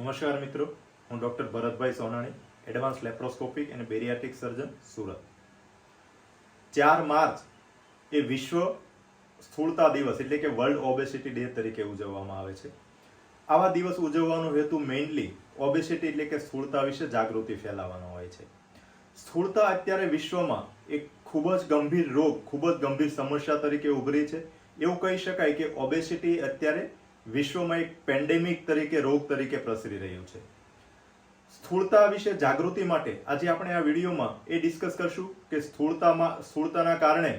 નમસ્કાર મિત્રો, હું doctor Bharatbhai Sonani, advance laparoscopic અને બેરિયાટ્રિક સર્જન, સુરત. 4 માર્ચ એ વિશ્વ સ્થૂળતા દિવસ એટલે કે વર્લ્ડ ઓબેસિટી ડે તરીકે ઉજવવામાં આવે છે. આવા દિવસ ઉજવવાનો હેતુ મેઇનલી ઓબેસિટી એટલે કે સ્થૂળતા વિશે જાગૃતિ ફેલાવવાનો હોય છે. સ્થૂળતા અત્યારે વિશ્વમાં એક ખૂબ જ ગંભીર રોગ, ખૂબ જ ગંભીર સમસ્યા તરીકે ઉભરી છે. એવું કહી શકાય કે ઓબેસિટી અત્યારે વિશ્વમાં એક પેન્ડેમિક તરીકે, રોગ તરીકે પ્રસરી રહ્યું છે. સ્થૂળતા વિશે જાગૃતિ માટે આજે આપણે આ વિડીયોમાં એ ડિસ્કસ કરશું કે સ્થૂળતાના કારણે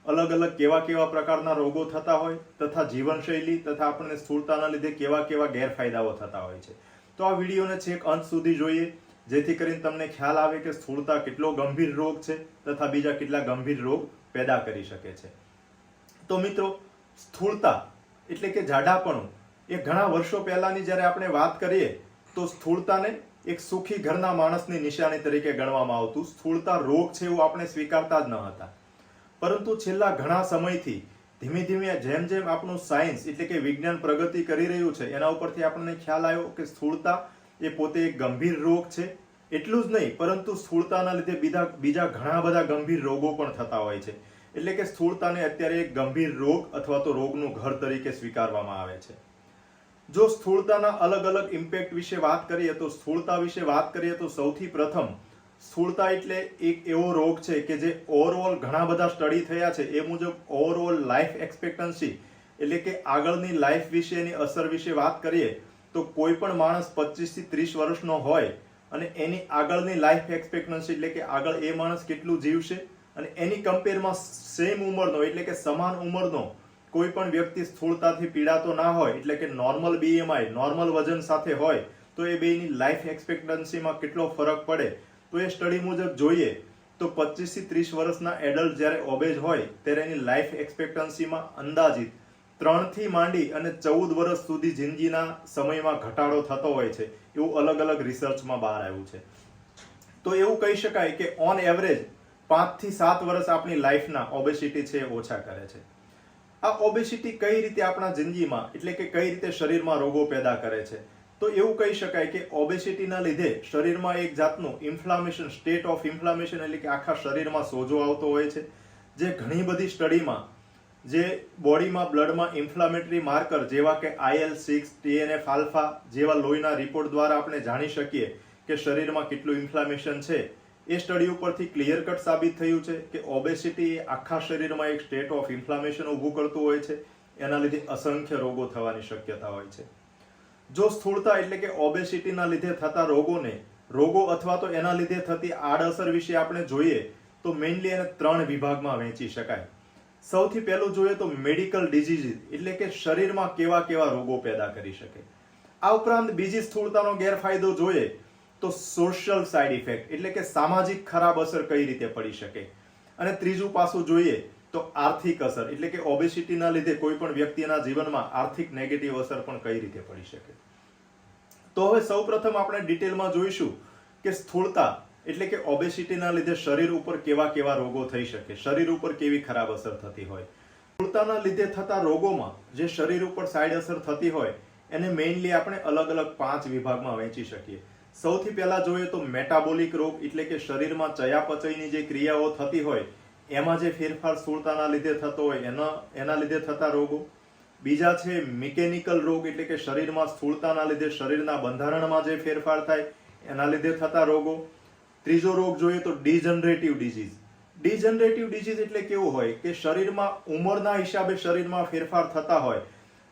અલગ અલગ કેવા પ્રકારના રોગો થતા હોય તથા જીવનશૈલી તથા આપણને સ્થૂળતાના લીધે કેવા ગેરફાયદાઓ થતા હોય છે. તો આ વિડીયોને છેક અંત સુધી જોઈએ, જેથી કરીને તમને ખ્યાલ આવે કે સ્થૂળતા કેટલો ગંભીર રોગ છે તથા બીજા કેટલા ગંભીર રોગ પેદા કરી શકે છે. તો મિત્રો, સ્થૂળતા એટલે કે જાડાપણું એ ઘણા વર્ષો પહેલાની જ્યારે આપણે વાત કરીએ તો સ્થૂળતાને એક સુખી ઘરના માણસની નિશાની તરીકે ગણવામાં આવતું. સ્થૂળતા રોગ છે એવું આપણે સ્વીકારતા જ ન હતા. પરંતુ છેલ્લા ઘણા સમયથી ધીમે ધીમે જેમ આપણું સાયન્સ એટલે કે વિજ્ઞાન પ્રગતિ કરી રહ્યું છે, એના ઉપરથી આપણને ખ્યાલ આવ્યો કે સ્થૂળતા એ પોતે એક ગંભીર રોગ છે. એટલું જ નહીં, પરંતુ સ્થૂળતાના લીધે બીજા ઘણા બધા ગંભીર રોગો પણ થતા હોય છે. એટલે કે સ્થૂળતાને અત્યારે એક ગંભીર રોગ અથવા તો રોગનું ઘર તરીકે સ્વીકારવામાં આવે છે. જો સ્થૂળતાના અલગ અલગ ઇમ્પેક્ટ વિશે વાત કરીએ તો સ્થૂળતા વિશે વાત કરીએ તો સૌથી પ્રથમ સ્થૂળતા એટલે એક એવો રોગ છે કે જે ઓવરઓલ ઘણા બધા સ્ટડી થયા છે એ મુજબ ઓવરઓલ લાઈફ એક્સપેક્ટન્સી એટલે કે આગળની લાઈફ વિશેની અસર વિશે વાત કરીએ તો કોઈ પણ માણસ 25 થી 30 વર્ષનો હોય અને એની આગળની લાઈફ એક્સપેક્ટન્સી એટલે કે આગળ એ માણસ કેટલું જીવશે અને એની કમ્પેરમાં સેમ ઉંમરનો એટલે કે સમાન ઉંમરનો કોઈ પણ વ્યક્તિ સ્થૂળતાથી પીડાતો ના હોય એટલે કે નોર્મલ BMI, નોર્મલ વજન સાથે હોય તો એ બેની લાઈફ એક્સપેક્ટન્સીમાં કેટલો ફરક પડે. તો એ સ્ટડી મુજબ જોઈએ તો 25 થી 30 વર્ષના એડલ્ટ જ્યારે ઓબેઝ હોય ત્યારે એની લાઈફ એક્સપેક્ટન્સીમાં અંદાજિત 3 થી માંડી અને 14 વર્ષ સુધી જિંદગીના સમયમાં ઘટાડો થતો હોય છે. એવું અલગ અલગ રિસર્ચમાં બહાર આવ્યું છે. તો એવું કહી શકાય કે ઓન એવરેજ 5 થી 7 વર્ષ આપણી લાઈફના ઓબેસિટી છે એ ઓછા કરે છે. આ ઓબેસિટી કઈ રીતે આપણા જિંદગીમાં એટલે કે કઈ રીતે શરીરમાં રોગો પેદા કરે છે? તો એવું કહી શકાય કે ઓબેસિટીના લીધે શરીરમાં એક જાતનું ઇન્ફ્લામેશન, સ્ટેટ ઓફ ઇન્ફ્લામેશન એટલે કે આખા શરીરમાં સોજો આવતો હોય છે, જે ઘણી બધી સ્ટડીમાં જે બોડીમાં બ્લડમાં ઇન્ફ્લામેટરી માર્કર જેવા કે IL-6, TNF આલ્ફા જેવા લોહીના રિપોર્ટ દ્વારા આપણે જાણી શકીએ કે શરીરમાં કેટલું ઇન્ફ્લામેશન છે. એ સ્ટડી ઉપરથી ક્લિયર કટ સાબિત થયું છે કે ઓબેસિટી એ આખા શરીરમાં એક સ્ટેટ ઓફ ઇન્ફ્લામેશન ઊભું કરતું હોય છે. એના લીધે અસંખ્ય રોગો થવાની શક્યતા હોય છે. જો સ્થૂળતા એટલે કે ઓબેસિટીના લીધે થતા રોગો અથવા તો એના લીધે થતી આડઅસર વિશે આપણે જોઈએ તો મેઇનલી એને 3 વિભાગમાં વહેંચી શકાય. સૌથી પહેલું જોઈએ તો મેડિકલ ડિઝીઝ એટલે કે શરીરમાં કેવા રોગો પેદા કરી શકે. આ ઉપરાંત બીજી સ્થૂળતાનો ગેરફાયદો જોઈએ તો સોશિયલ સાઇડ ઇફેક્ટ એટલે કે સામાજિક ખરાબ અસર કઈ રીતે પડી શકે. અને ત્રીજું પાસું જોઈએ તો આર્થિક અસર એટલે કે ઓબેસિટીના લીધે કોઈ પણ વ્યક્તિના જીવનમાં આર્થિક નેગેટિવ અસર પણ કઈ રીતે પડી શકે. તો હવે સૌપ્રથમ આપણે ડિટેલમાં જોઈશું કે સ્થૂળતા એટલે કે ઓબેસિટીના લીધે શરીર ઉપર કેવા રોગો થઈ શકે, શરીર ઉપર કેવી ખરાબ અસર થતી હોય. સ્થૂળતાના લીધે થતા રોગોમાં જે શરીર ઉપર સાઇડ અસર થતી હોય એને મેઇનલી આપણે અલગ અલગ 5 વિભાગમાં વહેંચી શકીએ. સૌથી પહેલા જોઈએ તો મેટાબોલિક રોગ એટલે કે શરીરમાં ચયાપચયની જે ક્રિયાઓ થતી હોય એમાં જે ફેરફાર સ્થૂળતાના લીધે થતો હોય એના લીધે થતા રોગો. બીજા છે મિકેનિકલ રોગ એટલે કે શરીરમાં સ્થૂળતાના લીધે શરીરના બંધારણમાં જે ફેરફાર થાય એના લીધે થતા રોગો. ત્રીજો રોગ જોઈએ તો ડિજનરેટિવ ડિઝીઝ. ડિજનરેટિવ ડિઝીઝ એટલે કેવું હોય કે શરીરમાં ઉંમરના હિસાબે શરીરમાં ફેરફાર થતા હોય,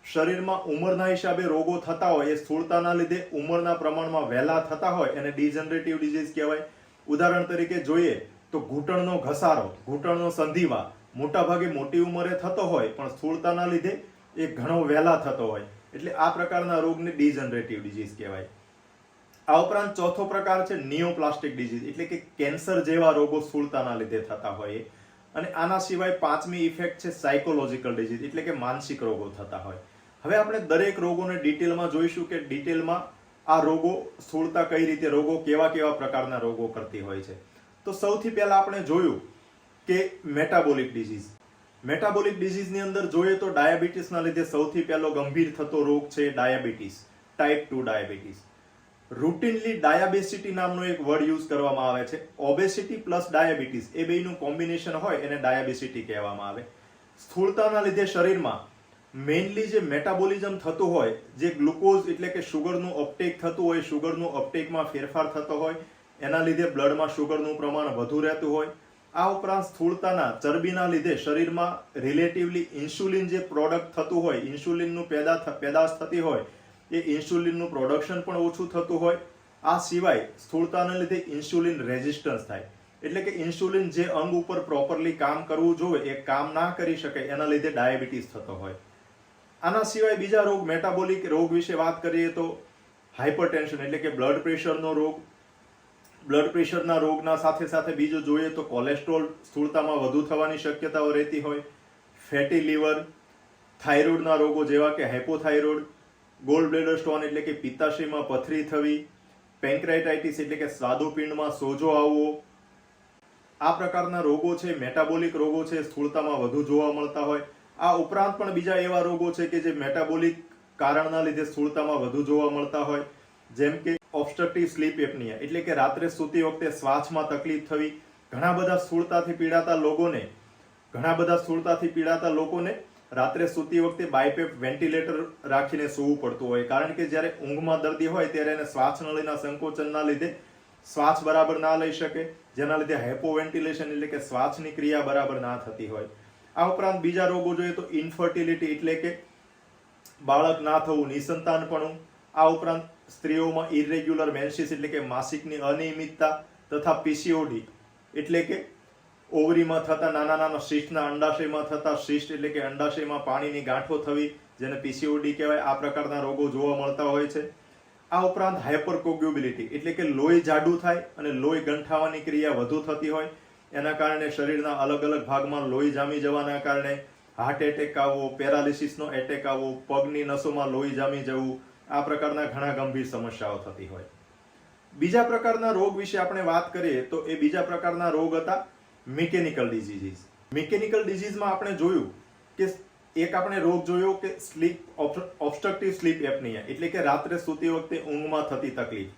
શરીરમાં ઉંમરના હિસાબે રોગો થતા હોય, એ સ્થૂળતાના લીધે ઉંમરના પ્રમાણમાં વહેલા થતા હોય એને ડિજનરેટિવ ડિઝીઝ કહેવાય. ઉદાહરણ તરીકે જોઈએ તો ઘૂંટણનો ઘસારો, ઘૂંટણનો સંધિવા મોટાભાગે મોટી ઉંમરે થતો હોય પણ સ્થૂળતાના લીધે એ ઘણો વહેલા થતો હોય, એટલે આ પ્રકારના રોગને ડિજનરેટિવ ડિઝીઝ કહેવાય. આ ઉપરાંત ચોથો પ્રકાર છે નિયોપ્લાસ્ટિક ડિઝીઝ એટલે કે કેન્સર જેવા રોગો સ્થૂળતાના લીધે થતા હોય. અને આના સિવાય 5મી ઇફેક્ટ છે સાયકોલોજીકલ ડિઝીઝ એટલે કે માનસિક રોગો થતા હોય. હવે આપણે દરેક રોગોને ડિટેલમાં જોઈશું કે ડિટેલમાં આ રોગો સ્થૂળતા કઈ રીતે રોગો કેવા પ્રકારના રોગો કરતી હોય છે. તો સૌથી પહેલા આપણે જોયું કે મેટાબોલિક ડિઝીઝ. મેટાબોલિક ડિઝીઝની અંદર જોઈએ તો ડાયાબિટીસના લીધે સૌથી પહેલો ગંભીર થતો રોગ છે ડાયાબિટીસ, ટાઈપ 2 ડાયાબિટીસ. રૂટીનલી ડાયાબેસિટી નામનો એક વર્ડ યુઝ કરવામાં આવે છે. ઓબેસિટી પ્લસ ડાયાબિટીસ એ બેયનું કોમ્બિનેશન હોય એને ડાયાબેસિટી કહેવામાં આવે. સ્થૂળતાના લીધે શરીરમાં મેઇનલી જે મેટાબોલિઝમ થતું હોય, જે ગ્લુકોઝ એટલે કે શુગરનું અપટેક થતું હોય, શુગરનું અપટેકમાં ફેરફાર થતો હોય, એના લીધે બ્લડમાં શુગરનું પ્રમાણ વધુ રહેતું હોય. આ ઉપરાંત સ્થૂળતાના ચરબીના લીધે શરીરમાં રિલેટિવલી ઇન્સ્યુલિન જે પ્રોડક્ટ થતું હોય, ઇન્સ્યુલિનનું પેદાશ થતી હોય, એ ઇન્સ્યુલિનનું પ્રોડક્શન પણ ઓછું થતું હોય. આ સિવાય સ્થૂળતાના લીધે ઇન્સ્યુલિન રેઝિસ્ટન્સ થાય, એટલે કે ઇન્સ્યુલિન જે અંગ ઉપર પ્રોપરલી કામ કરવું જોઈએ એ કામ ના કરી શકે, એના લીધે ડાયાબિટીસ થતો હોય. આના સિવાય બીજા રોગ, મેટાબોલિક રોગ વિશે વાત કરીએ તો હાઇપરટેન્શન એટલે કે બ્લડ પ્રેશરનો રોગ. બ્લડ પ્રેશરના રોગના સાથે સાથે બીજું જોઈએ તો કોલેસ્ટ્રોલ સ્થૂળતામાં વધુ થવાની શક્યતાઓ રહેતી હોય. ફેટી લીવર, થાઇરોઇડના રોગો જેવા કે હાઇપોથાઇરોઇડ, ગોલ્ડ બ્લેડર સ્ટોન એટલે કે પિત્તાશયમાં પથરી થવી, પેન્ક્રાઇટાઇટિસ એટલે કે સ્વાદુપિંડમાં સોજો આવવો. આ પ્રકારના રોગો છે, મેટાબોલિક રોગો છે, સ્થૂળતામાં વધુ જોવા મળતા હોય. આ ઉપરાંત પણ બીજા એવા રોગો છે કે જે મેટાબોલિક કારણના લીધે સ્થૂળતામાં વધુ જોવા મળતા હોય, જેમ કે ઓબ્સ્ટ્રક્ટિવ સ્લીપ એપનિયા એટલે કે રાત્રે સૂતી વખતે શ્વાસમાં તકલીફ થવી. ઘણા બધા સ્થૂળતાથી પીડાતા લોકોને રાત્રે સૂતી વખતે બાયપેપ વેન્ટિલેટર રાખીને સૂવું પડતું હોય, કારણ કે જ્યારે ઊંઘમાં દર્દી હોય ત્યારે એને શ્વાસનળીના સંકોચનના લીધે શ્વાસ બરાબર ના લઈ શકે, જેના લીધે હાઇપોવેન્ટિલેશન એટલે કે શ્વાસની ક્રિયા બરાબર ના થતી હોય. આ ઉપરાંત બીજા રોગો જોઈએ તો ઇન્ફર્ટિલિટી એટલે કે બાળક ના થવું, નિસંતાનપણું. આ ઉપરાંત સ્ત્રીઓમાં ઇરેગ્યુલર મેન્સીસ એટલે કે માસિકની અનિયમિતતા તથા પીસીઓડી એટલે કે ઓવરીમાં થતા નાના નાના શિસ્ટના અંડાશયમાં થતા શિસ્ટ એટલે કે અંડાશયમાં પાણીની ગાંઠો થવી, જેને પીસીઓડી કહેવાય. આ પ્રકારના રોગો જોવા મળતા હોય છે. આ ઉપરાંત હાઇપરકોગ્યુબિલિટી એટલે કે લોહી જાડું થાય અને લોહી ગંઠાવાની ક્રિયા વધુ થતી હોય, એના કારણે શરીરના અલગ અલગ ભાગમાં લોહી જામી જવાના કારણે હાર્ટ એટેક આવવો, પેરાલિસિસનો એટેક આવવો, પગની નસોમાં લોહી જામી જવું, આ પ્રકારના ઘણા ગંભીર સમસ્યાઓ થતી હોય. બીજા પ્રકારના રોગ વિશે આપણે વાત કરીએ તો એ બીજા પ્રકારના રોગ હતા મિકેનિકલ ડિઝીઝીસ. મિકેનિકલ ડિઝીઝમાં આપણે જોયું કે એક આપણે રોગ જોયો કે ઓબ્સ્ટ્રક્ટિવ સ્લીપ એપનિયા એટલે કે રાત્રે સૂતી વખતે ઊંઘમાં થતી તકલીફ.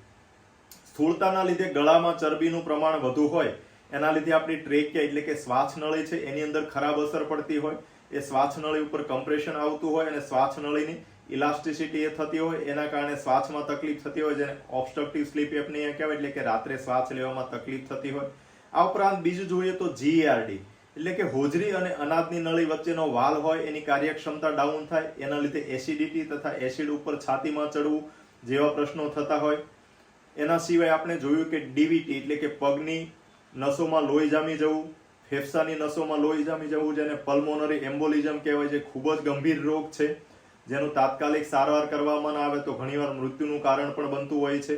સ્થૂળતાના લીધે ગળામાં ચરબીનું પ્રમાણ વધુ હોય, એના લીધે આપણી ટ્રેકિયા એટલે કે શ્વાસનળી છે એની અંદર ખરાબ અસર પડતી હોય. એ શ્વાસનળી ઉપર કમ્પ્રેશન આવતું હોય અને શ્વાસનળીની ઇલાસ્ટિસિટી એ થતી હોય, એના કારણે શ્વાસમાં તકલીફ થતી હોય, જેને ઓબ્સ્ટ્રક્ટિવ સ્લીપ એપનિયા કહેવાય, એટલે કે રાત્રે શ્વાસ લેવામાં તકલીફ થતી હોય. આ ઉપરાંત બીજું જોઈએ તો જીઆરડી એટલે કે હોજરી અને અનાજની નળી વચ્ચેનો વાલ હોય એની કાર્યક્ષમતા ડાઉન થાય, એના લીધે એસિડિટી તથા એસિડ ઉપર છાતીમાં ચડવું જેવા પ્રશ્નો થતા હોય. એના સિવાય આપણે જોયું કે ડીવીટી એટલે કે પગની નસોમાં લોહી જામી જવું, ફેફસાની નસોમાં લોહી જામી જવું, જેને પલ્મોનરી એમ્બોલિઝમ કહેવાય, જે ખૂબ જ ગંભીર રોગ છે, જેનું તાત્કાલિક સારવાર કરવામાં ના આવે તો ઘણીવાર મૃત્યુનું કારણ પણ બનતું હોય છે.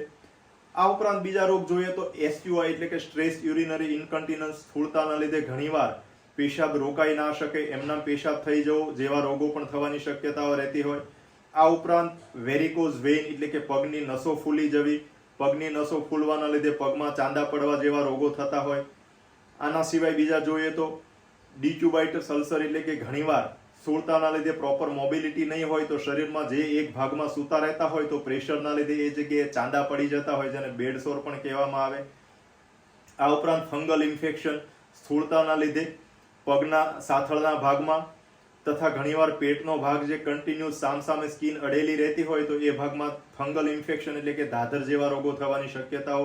આ ઉપરાંત બીજા રોગ જોઈએ તો એસયુઆઈ એટલે કે સ્ટ્રેસ યુરિનરી ઇન્કન્ટિનન્સ, સ્થૂળતાના લીધે ઘણીવાર પેશાબ રોકાઈ ના શકે, એમના પેશાબ થઈ જવો જેવા રોગો પણ થવાની શક્યતાઓ રહેતી હોય. આ ઉપરાંત વેરિકોઝ વેઇન એટલે કે પગની નસો ફૂલી જવી, પગની નસો ફૂલવાના લીધે પગમાં ચાંદા પડવા જેવા રોગો થતા હોય. આના સિવાય બીજા જોઈએ તો ડિક્યુબાઇટસ અલ્સર એટલે કે ઘણીવાર સ્થૂળતાના લીધે પ્રોપર મોબિલિટી નહીં હોય તો શરીરમાં જે એક ભાગમાં સૂતા રહેતા હોય તો પ્રેશરના લીધે એ જગ્યાએ ચાંદા પડી જતા હોય, જેને બેડસોર પણ કહેવામાં આવે. આ ઉપરાંત ફંગલ ઇન્ફેક્શન સ્થૂળતાના લીધે પગના સાથળના ભાગમાં તથા ઘણીવાર પેટનો ભાગ જે કન્ટિન્યુઅસ સામસામે સ્કિન અડેલી રહેતી હોય તો એ ભાગમાં ફંગલ ઇન્ફેક્શન એટલે કે દાદર જેવા રોગો થવાની શક્યતાઓ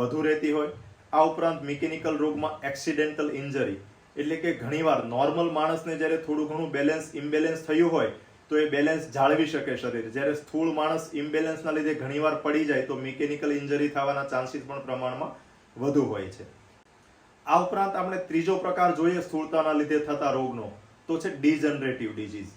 વધુ રહેતી હોય. આ ઉપરાંત મિકેનિકલ રોગમાં એક્સિડેન્ટલ ઇન્જરી એટલે કે ઘણીવાર નોર્મલ માણસને જ્યારે થોડું ઘણું ઇમ્બેલેન્સ થયું હોય તો એ બેલેન્સ જાળવી શકે શરીર, જ્યારે સ્થૂળ માણસ ઇમ્બેલેન્સના લીધે ઘણીવાર પડી જાય તો મિકેનિકલ ઇન્જરી થવાના ચાન્સીસ પણ પ્રમાણમાં વધુ હોય છે. આ ઉપરાંત આપણે ત્રીજો પ્રકાર જોઈએ સ્થૂળતાના લીધે થતા રોગનો તો છે ડિજનરેટિવ ડિઝીઝ.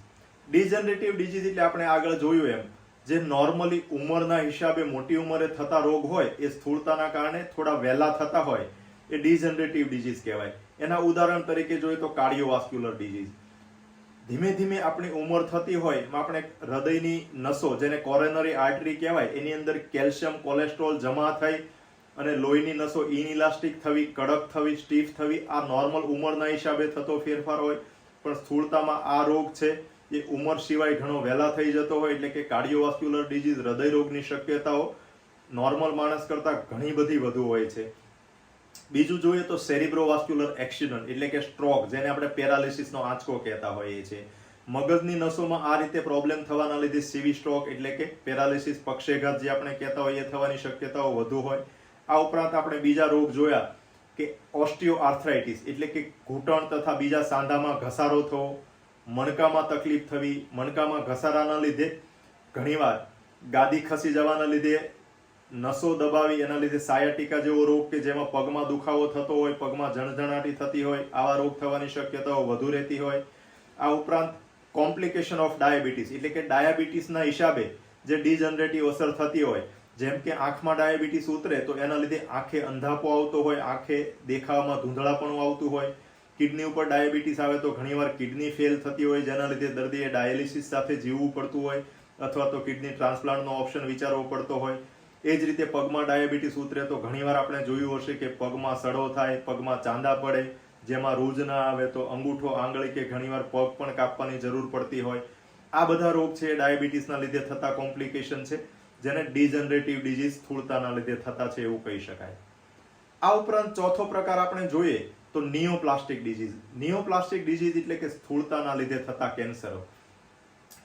ડિજનરેટિવ ડિઝીઝ એટલે આપણે આગળ જોયું એમ જે નોર્મલી ઉંમરના હિસાબે મોટી ઉંમરે થતા રોગ હોય એ સ્થૂળતાના કારણે થોડા વહેલા થતા હોય એ ડિજનરેટિવ ડિઝીઝ કહેવાય. એના ઉદાહરણ તરીકે જોઈએ તો કાર્ડિયોવાસ્ક્યુલર ડિઝીઝ. ધીમે ધીમે આપણી ઉંમર થતી હોય એમાં આપણે હૃદયની નસો જેને કોરોનરી આર્ટરી કહેવાય એની અંદર કેલ્શિયમ કોલેસ્ટ્રોલ જમા થઈ અને લોહીની નસો ઇનઇલાસ્ટિક થવી, કડક થવી, સ્ટીફ થવી, આ નોર્મલ ઉંમરના હિસાબે થતો ફેરફાર હોય. પણ સ્થૂળતામાં આ રોગ છે એ ઉંમર સિવાય ઘણો વહેલા થઈ જતો હોય એટલે કે કાર્ડિયોવાસ્ક્યુલર ડિઝીઝ, હૃદય રોગની શક્યતાઓ નોર્મલ માણસ કરતાં ઘણી બધી વધુ હોય છે. બીજું જોઈએ તો સેરિબ્રોવાસ્ક્યુલર એક્સિડન્ટ એટલે કે સ્ટ્રોક, જેને આપણે પેરાલિસિસનો આંચકો કહેતા હોઈએ છીએ. મગજની નસોમાં આ રીતે પ્રોબ્લેમ થવાના લીધે સીવી સ્ટ્રોક એટલે કે પેરાલિસિસ, પક્ષેઘાત જે આપણે કહેતા હોઈએ થવાની શક્યતાઓ વધુ હોય. આ ઉપરાંત આપણે બીજા રોગ જોયા કે ઓસ્ટિયોઆર્થરાઇટિસ એટલે કે ઘૂંટણ તથા બીજા સાંધામાં ઘસારો થવો, મણકામાં તકલીફ થવી, મણકામાં ઘસારાના લીધે ઘણીવાર ગાદી ખસી જવાના લીધે નસો દબાવી એના લીધે સાયાટિકા જેવો રોગ કે જેમાં પગમાં દુખાવો થતો હોય, પગમાં જણજણાટી થતી હોય, આવા રોગ થવાની શક્યતાઓ વધુ રહેતી હોય. આ ઉપરાંત કોમ્પ્લિકેશન ઓફ ડાયાબિટીસ એટલે કે ડાયાબિટીસના હિસાબે જે ડિજનરેટિવ અસર થતી હોય, જેમ કે આંખમાં ડાયાબિટીસ ઉતરે તો એના લીધે આંખે અંધાપો આવતો હોય, આંખે દેખાવામાં ધૂંધળાપણું આવતું હોય. કિડની ઉપર ડાયાબિટીસ આવે તો ઘણીવાર કિડની ફેલ થતી હોય, જેના લીધે દર્દીએ ડાયાલિસિસ સાથે જીવવું પડતું હોય અથવા તો કિડની ટ્રાન્સપ્લાન્ટનો ઓપ્શન વિચારવો પડતો હોય. એ જ રીતે પગમાં ડાયાબિટીસ ઉતરે તો ઘણીવાર આપણે જોયું હશે કે પગમાં સડો થાય, પગમાં ચાંદા પડે, જેમાં રૂજ ના આવે તો અંગૂઠો, આંગળી કે ઘણીવાર પગ પણ કાપવાની જરૂર પડતી હોય. આ બધા રોગ છે ડાયાબિટીસના લીધે થતા કોમ્પ્લિકેશન છે, જેને ડિજનરેટિવ ડિઝીઝ સ્થૂળતાના લીધે થતા છે એવું કહી શકાય. આ ઉપરાંત ચોથો પ્રકાર આપણે જોઈએ તો નિયોપ્લાસ્ટિક ડિઝીઝ. નિયોપ્લાસ્ટિક ડિઝીઝ એટલે કે સ્થૂળતાના લીધે થતા કેન્સરો.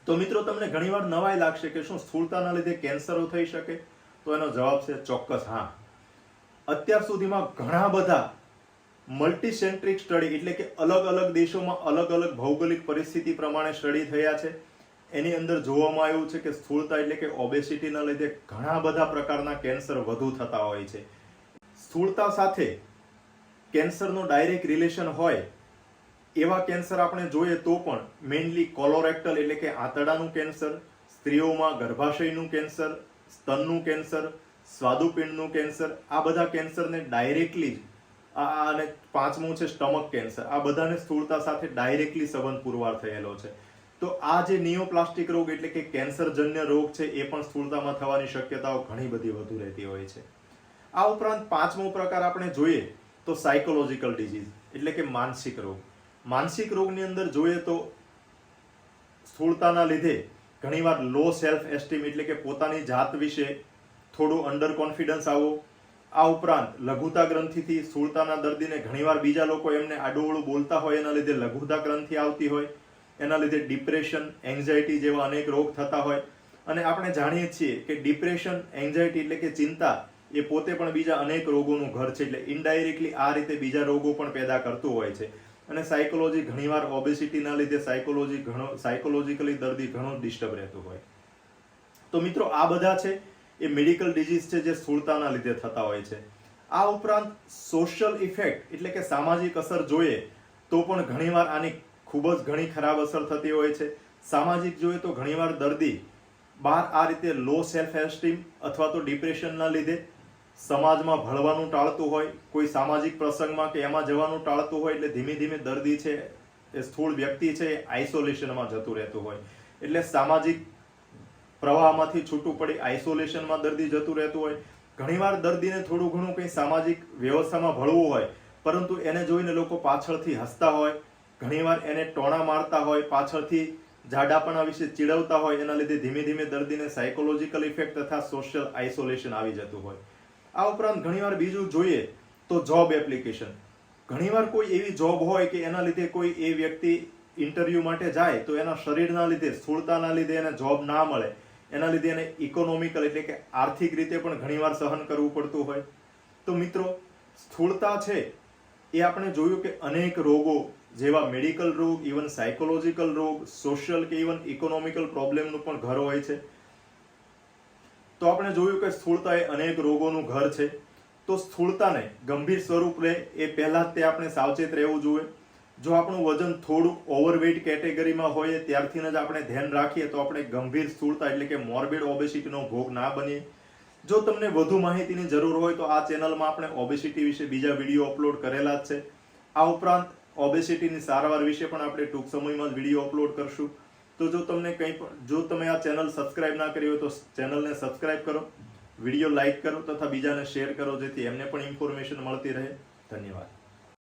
તો મિત્રો તમને ઘણીવાર નવાઈ લાગશે કે શું સ્થૂળતાના લીધે કેન્સરો થઈ શકે? તો એનો જવાબ છે ચોક્કસ હા. અત્યાર સુધીમાં ઘણા બધા મલ્ટીસેન્ટ્રિક સ્ટડી એટલે કે અલગ અલગ દેશોમાં અલગ અલગ ભૌગોલિક પરિસ્થિતિ પ્રમાણે સ્ટડી થયા છે. એની અંદર જોવામાં આવ્યું છે કે સ્થૂળતા એટલે કે ઓબેસિટીના લીધે ઘણા બધા પ્રકારના કેન્સર વધુ થતા હોય છે. સ્થૂળતા સાથે કેન્સરનો ડાયરેક્ટ રિલેશન હોય એવા કેન્સર આપણે જોઈએ તો પણ મેઇનલી કોલોરેક્ટલ એટલે કે આંતરડાનું કેન્સર, સ્ત્રીઓમાં ગર્ભાશયનું કેન્સર, સ્તનનું કેન્સર, સ્વાદુપિંડનું કેન્સર, આ બધા કેન્સરને ડાયરેક્ટલી અને પાંચમું છે સ્ટમક કેન્સર, આ બધાને સ્થૂળતા સાથે ડાયરેક્ટલી સંબંધ પુરવાર થયેલો છે. તો આ જે નિયોપ્લાસ્ટિક રોગ એટલે કે કેન્સરજન્ય રોગ છે એ પણ સ્થૂળતામાં થવાની શક્યતાઓ ઘણી બધી વધુ રહેતી હોય છે. આ ઉપરાંત પાંચમો પ્રકાર આપણે જોઈએ તો સાયકોલોજીકલ ડિઝીઝ એટલે કે માનસિક રોગ. માનસિક રોગની અંદર જોઈએ તો સ્થૂળતાના લીધે ઘણીવાર લો સેલ્ફ એસ્ટીમ એટલે કે પોતાની જાત વિશે થોડું અંડર કોન્ફિડન્સ આવો. આ ઉપરાંત લઘુતા ગ્રંથિથી સ્થૂળતાના દર્દીને ઘણીવાર બીજા લોકો એમને આડુંવળું બોલતા હોય એના લીધે લઘુતા ગ્રંથિ આવતી હોય, એના લીધે ડિપ્રેશન, એન્ઝાયટી જેવા અનેક રોગ થતા હોય. અને આપણે જાણીએ છીએ કે ડિપ્રેશન, એન્ઝાયટી એટલે કે ચિંતા એ પોતે પણ બીજા અનેક રોગોનું ઘર છે, એટલે ઇનડાયરેક્ટલી આ રીતે બીજા રોગો પણ પેદા કરતું હોય છે. અને સાયકોલોજી ઘણીવાર ઓબેસિટીના લીધે સાયકોલોજીકલી દર્દી ઘણો ડિસ્ટર્બ રહેતું હોય. તો મિત્રો આ બધા છે એ મેડિકલ ડિઝીઝ છે જે સ્થૂળતાના લીધે થતા હોય છે. આ ઉપરાંત સોશિયલ ઇફેક્ટ એટલે કે સામાજિક અસર જોઈએ તો પણ ઘણીવાર આની ખૂબ જ ઘણી ખરાબ અસર થતી હોય છે. સામાજિક જોઈએ તો ઘણીવાર દર્દી બહાર આ રીતે લો સેલ્ફ એસ્ટીમ અથવા તો ડિપ્રેશનના લીધે સમાજમાં ભળવાનું ટાળતું હોય, કોઈ સામાજિક પ્રસંગમાં કે એમાં જવાનું ટાળતું હોય, એટલે ધીમે ધીમે દર્દી છે એ સ્થૂળ વ્યક્તિ છે એ આઇસોલેશનમાં જતું રહેતું હોય. એટલે સામાજિક પ્રવાહમાંથી છૂટું પડી આઇસોલેશનમાં દર્દી જતું રહેતું હોય. ઘણીવાર દર્દીને થોડું ઘણું કંઈ સામાજિક વ્યવસ્થામાં ભળવું હોય, પરંતુ એને જોઈને લોકો પાછળથી હસતા હોય, ઘણીવાર એને ટોણા મારતા હોય, પાછળથી જાડાપણા વિશે ચીડવતા હોય. એના લીધે ધીમે ધીમે દર્દીને સાયકોલોજીકલ ઇફેક્ટ તથા સોશિયલ આઇસોલેશન આવી જતું હોય. આ ઉપરાંત ઘણીવાર બીજું જોઈએ તો જોબ એપ્લિકેશન. ઘણીવાર કોઈ એવી જોબ હોય કે એના લીધે કોઈ એ વ્યક્તિ ઇન્ટરવ્યુ માટે જાય તો એના શરીરના લીધે, સ્થૂળતાના લીધે એને જોબ ના મળે, એના લીધે એને ઇકોનોમિકલ એટલે કે આર્થિક રીતે પણ ઘણીવાર સહન કરવું પડતું હોય. તો મિત્રો સ્થૂળતા છે એ આપણે જોયું કે અનેક રોગો જેવા મેડિકલ રોગ, ઇવન સાયકોલોજીકલ રોગ, સોશિયલ કે ઇવન ઇકોનોમિકલ પ્રોબ્લેમનું પણ ઘર હોય છે. તો આપણે જોયું કે સ્થૂળતા એ અનેક રોગોનું ઘર છે. તો સ્થૂળતાને ગંભીર સ્વરૂપ લે એ પહેલા જ તે આપણે સાવચેત રહેવું જોઈએ. જો આપણું વજન થોડું ઓવરવેઇટ કેટેગરીમાં હોય ત્યારથી જ આપણે ધ્યાન રાખીએ તો આપણે ગંભીર સ્થૂળતા એટલે કે મોર્બિડ ઓબેસિટીનો ભોગ ના બનીએ. જો તમને વધુ માહિતીની જરૂર હોય તો આ ચેનલમાં આપણે ઓબેસિટી વિશે બીજા વિડીયો અપલોડ કરેલા જ છે. આ ઉપરાંત ઓબેસિટીની સારવાર વિશે પણ આપણે ટૂંક સમયમાં જ વિડીયો અપલોડ કરશું. તો જો તમે આ ચેનલ સબસ્ક્રાઇબ ના કરી હોય તો ચેનલને સબસ્ક્રાઇબ કરો, વિડીયો લાઇક કરો તથા બીજાને શેર કરો, જેથી એમને પણ ઇન્ફોર્મેશન મળતી રહે. ધન્યવાદ.